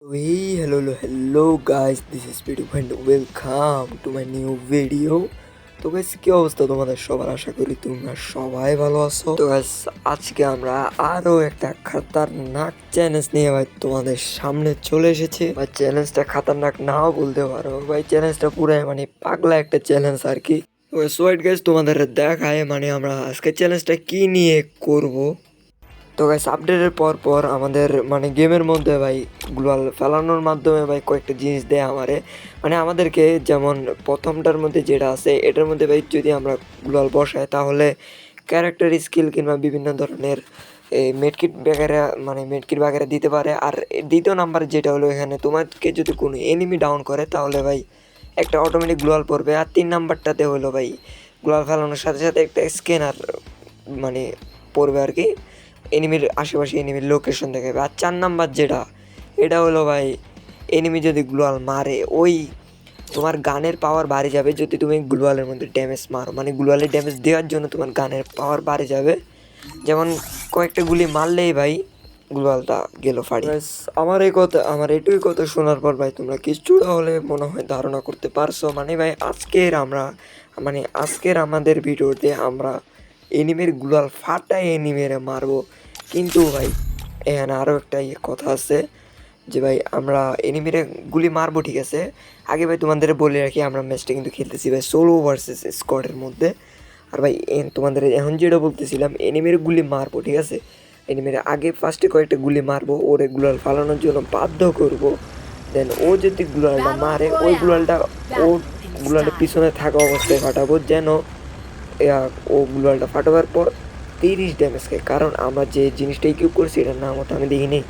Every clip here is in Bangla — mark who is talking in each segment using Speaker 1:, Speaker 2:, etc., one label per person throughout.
Speaker 1: Hey, hello guys, this is Pitu and welcome to my new video. তো গাইস কি অবস্থা তোমাদের সবার, আশা করি তোমরা সবাই ভালো আছো। তো গাইস আজকে আমরা আরো একটা খাতারনাক চ্যালেঞ্জ নিয়ে ভাই তোমাদের সামনে চলে এসেছি। ভাই চ্যালেঞ্জটা খাতারনাক নাও বলতে পারো, ভাই চ্যালেঞ্জটা পুরাই মানে পাগলা একটা চ্যালেঞ্জ আর কি। তো সোয়াইট গাইস তোমাদের দেখায় মানে আমরা আজকে চ্যালেঞ্জটা কি নিয়ে করব। তো গাইস আপডেটের পর আমাদের মানে গেমের মধ্যে ভাই গ্লোয়াল ফেলানোর মাধ্যমে ভাই কয়েকটা জিনিস দেয় মানে আমাদেরকে, যেমন প্রথমটার মধ্যে যেটা আছে এটার মধ্যে ভাই যদি আমরা গ্লোয়াল বসাই তাহলে ক্যারেক্টার স্কিল কিংবা বিভিন্ন ধরনের মেডকিট ব্যাগেরা মানে মেডকিট ব্যাগেরা দিতে পারে। আর দ্বিতীয় নাম্বার যেটা হলো, এখানে তোমাকে যদি কোনো এনিমি ডাউন করে তাহলে ভাই একটা অটোমেটিক গ্লোয়াল পড়বে। আর 3 নাম্বারটাতে হলো ভাই গ্লোয়াল ফেলানোর সাথে সাথে একটা স্ক্যানার মানে পড়বে আর কি, এনিমির আশেপাশে এনিমির লোকেশন দেখাবে। আর 4 নাম্বার যেটা, এটা হলো ভাই এনিমি যদি গ্লোয়াল মারে ওই তোমার গানের পাওয়ার বাড়ে যাবে যদি তুমি গ্লোয়ালের মধ্যে ড্যামেজ মারো, মানে গ্লোয়ালের ড্যামেজ দেওয়ার জন্য তোমার গানের পাওয়ার বাড়ে যাবে। যেমন কয়েকটা গুলি মারলেই ভাই গ্লোয়ালটা গেল ফাড়ি। আমার এটুই কথা শোনার পর ভাই তোমরা কিছুটা হলে মনে হয় ধারণা করতে পারছো। মানে ভাই আজকের আমাদের ভিডিওতে আমরা এনিমির গ্লোয়াল ফাটাই এনিমিরে মারবো। কিন্তু ভাই এখানে আরও একটা কথা আছে যে ভাই আমরা এনিমিরে গুলি মারবো ঠিক আছে, আগে ভাই তোমাদের বলে রাখি আমরা ম্যাচটা কিন্তু খেলতেছি ভাই সোলো ভার্সেস স্কোয়াডের মধ্যে। আর ভাই তোমাদের এখন যেটা বলতেছিলাম, এনিমির গুলি মারবো ঠিক আছে, এনিমির আগে ফার্স্টে কয়েকটা গুলি মারবো, ওরে গ্লোয়াল ফালানোর জন্য বাধ্য করব। দেন ও যদি গ্লোয়ালটা মারে ওই গ্লোয়ালটা ও গ্লোয়ালের পিছনে থাকা অবস্থায় ফাটাবো, যেন ও গ্লোয়ালটা ফাটাবার পর 30 ড্যামেজ খায়। কারণ আমরা যে জিনিসটা ইকুইপ করছি এটার নাম মতো আমি দেখিনি,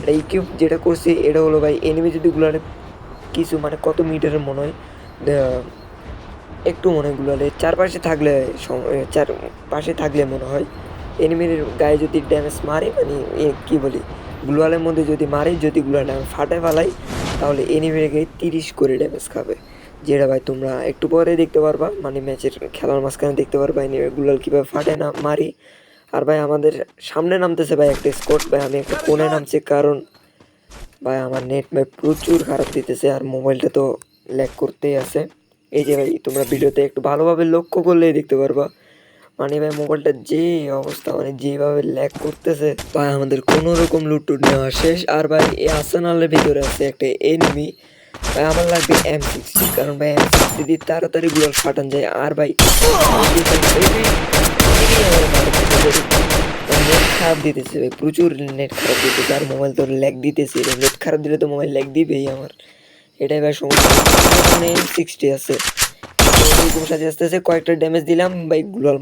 Speaker 1: এটা ইকুইপ যেটা করছি এটা হলো ভাই এনিমি যদি গ্লোয়ালে কিছু মানে কত মিটারের মনে হয় একটু মনে হয় গ্লোয়ালে চারপাশে থাকলে মনে হয় এনিমির গায়ে যদি ড্যামেজ মারে, মানে কী বলি গ্লোয়ালের মধ্যে যদি মারে, যদি গ্লোয়ালটা ফাটে ফেলাই তাহলে এনিমির গায়ে 30 করে ড্যামেজ খাবে। যেটা ভাই তোমরা একটু পরে দেখতে পারবা, মানে ম্যাচের খেলার মাঝখানে দেখতে পারবা এনিমির গ্লোয়াল কীভাবে ফাটে না মারি। আর ভাই আমাদের সামনে নামতেছে ভাই একটা স্কোয়াড, ভাই আমি একটা কোণে নামছি কারণ ভাই আমার নেট ভাই প্রচুর খারাপ দিতেছে আর মোবাইলটা তো ল্যাগ করতেই আছে। এই যে ভাই তোমরা ভিডিওতে একটু ভালোভাবে লক্ষ্য করলেই দেখতে পারবা, মানে ভাই মোবাইলটা যে অবস্থা মানে যেভাবে ল্যাগ করতেছে। ভাই আমাদের কোনো রকম লুটটুট নেওয়া শেষ। আর ভাই এই আর্সেনালের ভিতরে আছে একটা এনিমি, ভাই আমার লাগবে M60, কারণ ভাই M60 দিয়ে তাড়াতাড়ি গ্লোয়াল ফাটান যায়। আর ভাই নেট খারাপ দিতেছে ভাই, প্রচুর নেট খারাপ দিতেছে আর মোবাইল তোর ল্যাগ দিতেছে। নেট খারাপ দিলে তো মোবাইল ল্যাগ দিবেই আমার, এটাই ভাই সমস্যা। M60 আছে এরকম সাথে আস্তে আস্তে কয়েকটা ড্যামেজ দিলাম ভাই, গ্লোয়াল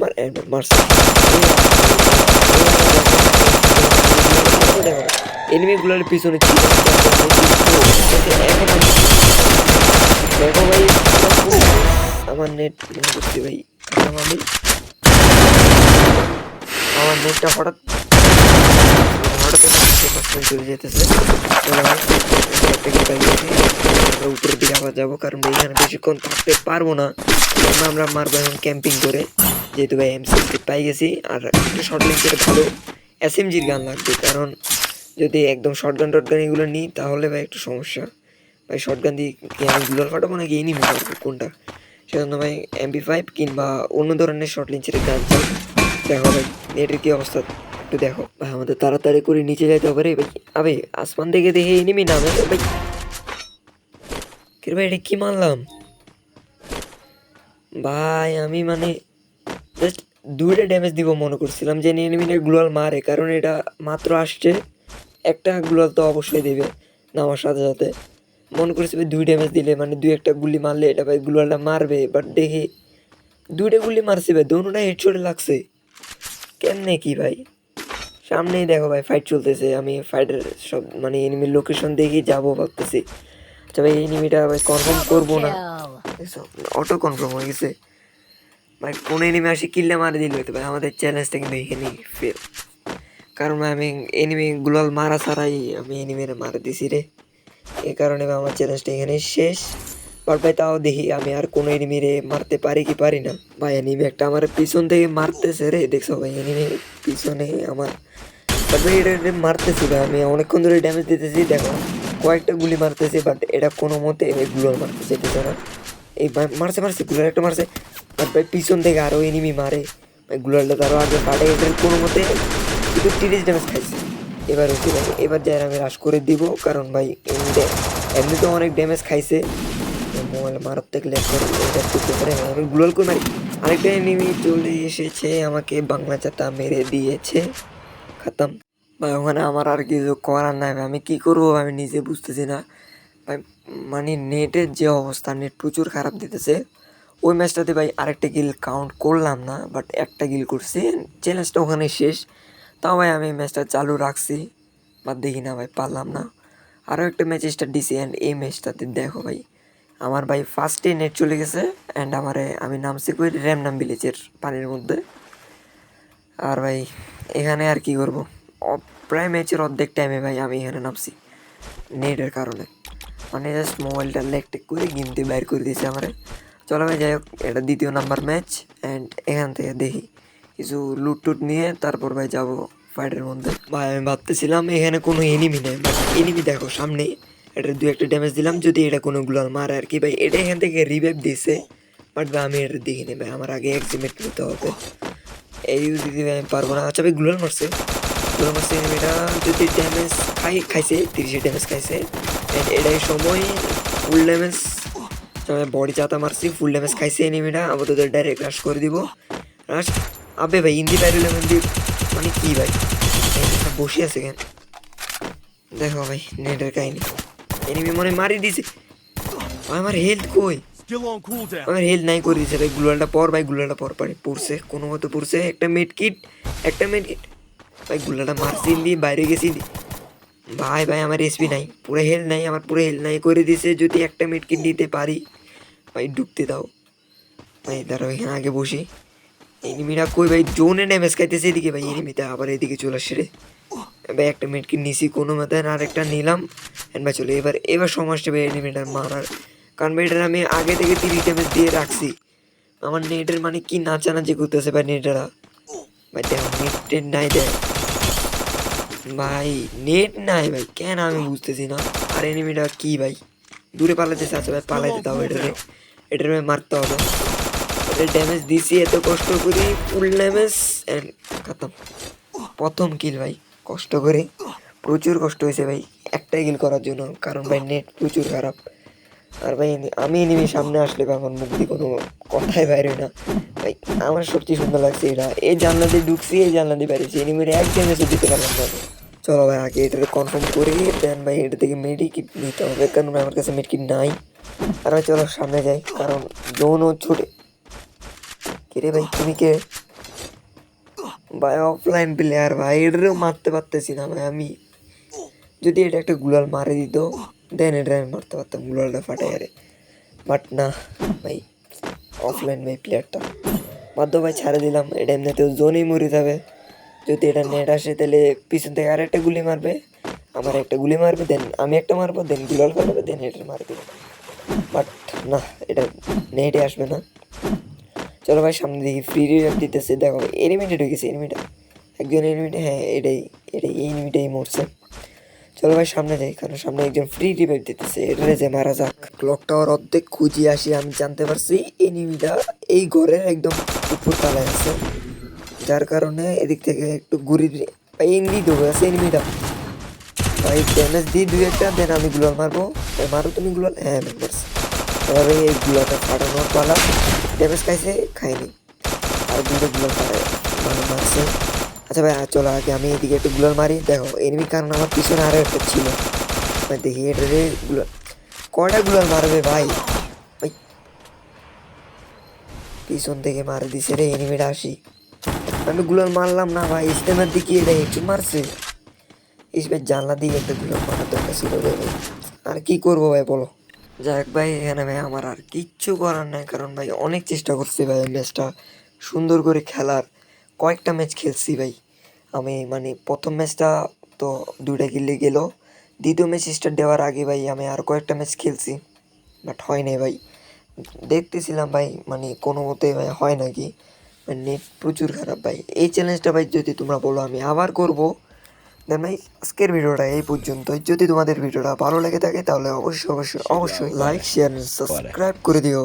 Speaker 1: মার মারছে। এনিমি গ্লোয়ালের পিছনে ছিল এখন দেখো ভাই আমার নেট করছি ভাই, আমার নেটটা হঠাৎ চলে যেতেছে। উপরের দিকে আবার যাবো, কারণ এখানে বেশিক্ষণ থাকতে পারবো না। আমরা মারবো এখন ক্যাম্পিং করে, যেহেতু ভাই M60 পাই গেছি। আর একটা শর্ট লেন্সের ভালো SMGর গান লাগবে, কারণ যদি একদম শর্টগান এগুলো নিই তাহলে ভাই একটু সমস্যা। ভাই শর্টগান দিয়ে কি আমি গ্লোয়াল ফাটাবো নাকি এনিমি মারবো কোনটা, সেজন্য ভাই MP5 কিংবা অন্য ধরনের শর্ট লেন্সের গান চাই। দেখো ভাই নেটের কি অবস্থা একটু দেখো ভাই, আমাদের তাড়াতাড়ি করে নিচে যাইতে হবে রে ভাই। আবে আসমান দেখে দেখে এনিমি নামে ভাই, কে ভাই এটা কি মানলাম ভাই। আমি মানে জাস্ট 2টা ড্যামেজ দিব মনে করছিলাম যে এনিমিনের গ্লোয়াল মারে, কারণ এটা মাত্র আসছে, একটা গ্লোয়াল তো অবশ্যই দেবে নামার সাথে সাথে। মনে করছি ভাই 2 ড্যামেজ দিলে মানে 2-1টা গুলি মারলে এটা ভাই গ্লোয়ালটা মারবে, বাট দেখি 2টা গুলি মারছি ভাই, দোনোটা হেডশটে লাগছে। কেমনে কি ভাই, সামনেই দেখো ভাই ফাইট চলতেছে, আমি ফাইটের সব মানে এনিমির লোকেশন দেখেই যাবো ভাবতেছি। আচ্ছা ভাই এনিমিটা ভাই কনফার্ম করবো না, অটো কনফার্ম হয়ে গেছে ভাই। কোন এনিমি আসি কিল্লে মারে দিল হইতো ভাই, আমাদের চ্যালেঞ্জটা কিন্তু এখানেই ফেল। কারণ আমি এনিমি গ্লোয়াল মারা ছাড়াই আমি এনিমিরে মারা দিছি রে, এই কারণে আমার চ্যালেঞ্জটা এখানেই শেষ। বাট ভাই তাও দেখি আমি আর কোনো এনিমিরে মারতে পারি কি পারি না। ভাই এনিমি একটা আমার পিছন থেকে মারতেছে রে, দেখছো ভাই এনিমি পিছনে আমার বাট ভাই এটা মারতেছি ভাই, আমি অনেকক্ষণ ধরে ড্যামেজ দিতেছি, দেখো কয়েকটা গুলি মারতেছি, বাট এটা কোনো মতে গুলোর মারতে চাইতেছে না। এই মারছে মারছে গুলার একটা মারছে, বাট ভাই পিছন থেকে আরও এনিমি মারে ভাই, গুলারটা তারও আগে ফাটে, এটার কোনো মতে শুধু 30 ড্যামেজ খাইছে। এবার হচ্ছে ভাই এবার যাই আমি রাশ করে দিব, কারণ ভাই এমনি তো অনেক ড্যামেজ খাইছে, মোবাইল মারাত্মক ল্যাগ করে এটা করতে পারে। আমি গুলাল করে মারি, আরেকটা এনিমি চলে এসেছে, আমাকে বাংলা চাতা মেরে দিয়েছে, খতম ভাই। ওখানে আমার আর কিছু করার নাই ভাই, আমি কী করবো আমি নিজে বুঝতেছি না ভাই। মানে নেটের যে অবস্থা, নেট প্রচুর খারাপ দিতেছে। ওই ম্যাচটাতে ভাই আরেকটা গিল কাউন্ট করলাম না, বাট একটা গিল করছি, চ্যালেঞ্জটা ওখানে শেষ। তাও ভাই আমি ম্যাচটা চালু রাখছি, বাট দেখি না ভাই পারলাম না। আরও একটা ম্যাচ স্টার্ট দিছি, অ্যান্ড এই ম্যাচটাতে দেখো ভাই আমার ভাই ফার্স্টে নেট চলে গেছে, অ্যান্ড আমি নামছি কই র্যামনাম ভিলেজের পানির মধ্যে। আর ভাই এখানে আর কি করবো, প্রায় ম্যাচের অর্ধেক টাইমে ভাই আমি এখানে নামছি নেটের কারণে, মানে জাস্ট মোবাইলটা লেকটেক করে গেমতে বাইর করে দিয়েছে আমার। চলো ভাই যাই হোক, এটা দ্বিতীয় নাম্বার ম্যাচ, অ্যান্ড এখান থেকে দেখি কিছু লুট টুট নিয়ে তারপর ভাই যাবো ফাইটের মধ্যে। ভাই আমি ভাবতেছিলাম এখানে কোনো এনিমি নেই, বাট এনিমি দেখো সামনে, এটা 2-1 ড্যামেজ দিলাম, যদি এটা কোনো গুলার মারে আর কি ভাই। এটা এখান থেকে রিভাইভ দিয়েছে, বাট ভাই আমি এটা দেখিনি ভাই, আমার আগে এক্সিমেট নিতে হবে, এই দিদি ভাই আমি পারবো না। আচ্ছা ভাই গুলার মারছে, গুলার মারছে এনিমিটা, যদি ড্যামেজ খাইছে 30 ড্যামেজ খাইছে, এটাই সময় ফুল ড্যামেজ, বডি চাতা মারছি, ফুল ড্যামেজ খাইছে এনিমিটা, আপাতত ডাইরেক্ট রাশ করে দিব। রাশ আবে ভাই হিন্দি পাইরুল হিন্দি, মানে কি ভাই বসে আছে কেন, দেখো ভাই নেটের কাহিনি, এনিমি মনে মারি দিছে, আমার হেলথ কই, আমার হেলথ নাই করে দিছে ভাই। গ্লুয়ালটা পর ভাই, গ্লুয়ালটা পর পারে পড়ছে, কোনো মতো পড়ছে, একটা মেড কিট, একটা মেড কিট ভাই, গুলাটা মারছি দিয়ে বাইরে গেছি ভাই। ভাই আমার এসপি নাই, পুরো হেলথ নাই, আমার পুরো হেলথ নাই করে দিছে, যদি একটা মেড কিট নিতে পারি ভাই ঢুকতে দাও ভাই। দাঁড়াও এখানে আগে বসি, এনিমিটা কই ভাই, জোনে ড্যামেজ খাইতেছে এদিকে ভাই, এনিমিটা আবার এদিকে চলে আসছে রে ভাই। একটা মেড কিট নিছি কোনো মতে, আর একটা নিলাম, এন্ড ভাই চলে এবার সমস্যা ভাই এনিমিটার মারার, কারণ ভাই এটার আমি আগে থেকে 30 ড্যামেজ দিয়ে রাখছি। আমার নেটের মানে কি নাচানাচি করতেছে ভাই নেটেরা ভাই, দেখো নেট নাই দেখ ভাই, নেট নাই ভাই, কেন আমি বুঝতেছি না। আর এনিমিটা কি ভাই দূরে পালাতেছে, আচ্ছা ভাই পালাইতে দাও, এটার মারতে হবে, এটা ড্যামেজ দিছি এত কষ্ট করি, ফুল ড্যামেজ অ্যান্ড খতম, প্রথম কিল ভাই, কষ্ট করে প্রচুর কষ্ট হয়েছে ভাই একটাই কিল করার জন্য, কারণ ভাই নেট প্রচুর খারাপ। আর ভাই আমি এনিমি সামনে আসলে ভাই আমার মুখ দিয়ে কোনো কথাই বাইরে না ভাই। আমার সবচেয়ে সুন্দর লাগছে এটা, এই জানলা দিয়ে ঢুকছি, এই জানলা দিয়ে বাইরেছি, এনিমির এক ড্যামেজও দিতে পারলাম না। চলো ভাই আগে এটা কনফার্ম করে দেন ভাই, এটা থেকে মেডিকিট নিতে হবে, কারণ আমার কাছে মেডিকিট নাই। আর ভাই চলো সামনে যাই, কারণ জোনও ছুটে। কিরে ভাই তুমি কে ভাই, অফলাইন প্লেয়ার ভাই, এটারও মারতে পারতেছি না ভাই আমি, যদি এটা একটা গুলাল মারে দিত দেন এটা আমি মারতে পারতাম, গুলালটা ফাটাই আরে, বাট না ভাই, অফলাইন ভাই প্লেয়ারটা বাধ্য ভাই ছাড়ে দিলাম। এটা এমনিতেও জোনেই মরে যাবে, যদি এটা নেট আসে তাহলে পিছন থেকে আর একটা গুলি মারবে, আমার একটা গুলি মারবে, দেন আমি একটা মারবো, দেন গুলাল ফাটাবে, দেন এটা মারবে, বাট না এটা নেটে আসবে না। চলো ভাই সামনে দেখি ফ্রি রিভাইভ দিতেছে, দেখো এনিমিটা ঢুকেছে, এনিমিটা একজন এনিমিটা, হ্যাঁ এটাই এটাই এই এনিমিটাই মরছে। চলো ভাই সামনে যাই, কারণ সামনে একজন ফ্রি রিভাইভ দিতেছে, এটারে যে মারা যাক। ক্লক টাওয়ার অর্ধেক খুঁজিয়ে আসি, আমি জানতে পারছি এনিমিটা এই ঘরের একদম উপর তলায় আছে, যার কারণে এদিক থেকে একটু ঘুরি ভাই, এমনি দেবো আছে এনিমিটা ভাই, ড্যামেজ দিই 2-1, দেন আমি গুলাল মারবো, মারো তুমি গুলাল, হ্যাঁ আমি মারছি। এভাবে এই গুলাটা ফাটানোর পালা, ড্যামেজ খাইছে খাইনি, আর দুটো গুলাল ফাটায় মানে মারছে। আচ্ছা ভাই চলো আগে আমি এদিকে একটু গুলাল মারি, দেখো এনিমি কারণ আমার পিছনে আরও একটা ছিল ভাই, দেখি এটা রে গুলাল কয়টা গুলাল মারবে ভাই, ভাই পিছন থেকে মারে দিছে রে এনিমিটা, আসি আমি গুলাল মারলাম না ভাই, ইস্তেমার দিকে এটা একটু মারছে, ইসবের জানলা দিয়ে একটা গুলাল মারার দরকার ছিল রে ভাই, আর কি করবো ভাই বলো। যাক ভাই এখানে ভাই আমার আর কিচ্ছু করার নাই, কারণ ভাই অনেক চেষ্টা করছি ভাই ম্যাচটা সুন্দর করে খেলার, কয়েকটা ম্যাচ খেলছি ভাই আমি, মানে প্রথম ম্যাচটা তো 2টা কিলে গেল, দ্বিতীয় ম্যাচ স্টার্ট দেওয়ার আগে ভাই আমি আর কয়েকটা ম্যাচ খেলছি, বাট হয় নাই ভাই, দেখতেছিলাম ভাই মানে কোনো মতে ভাই হয় নাকি, নেট প্রচুর খারাপ ভাই। এই চ্যালেঞ্জটা ভাই যদি তোমরা বলো আমি আবার করব, দেন ভাই আজকের ভিডিওটা এই পর্যন্তই। যদি তোমাদের ভিডিওটা ভালো লেগে থাকে তাহলে অবশ্যই লাইক শেয়ার সাবস্ক্রাইব করে দিও।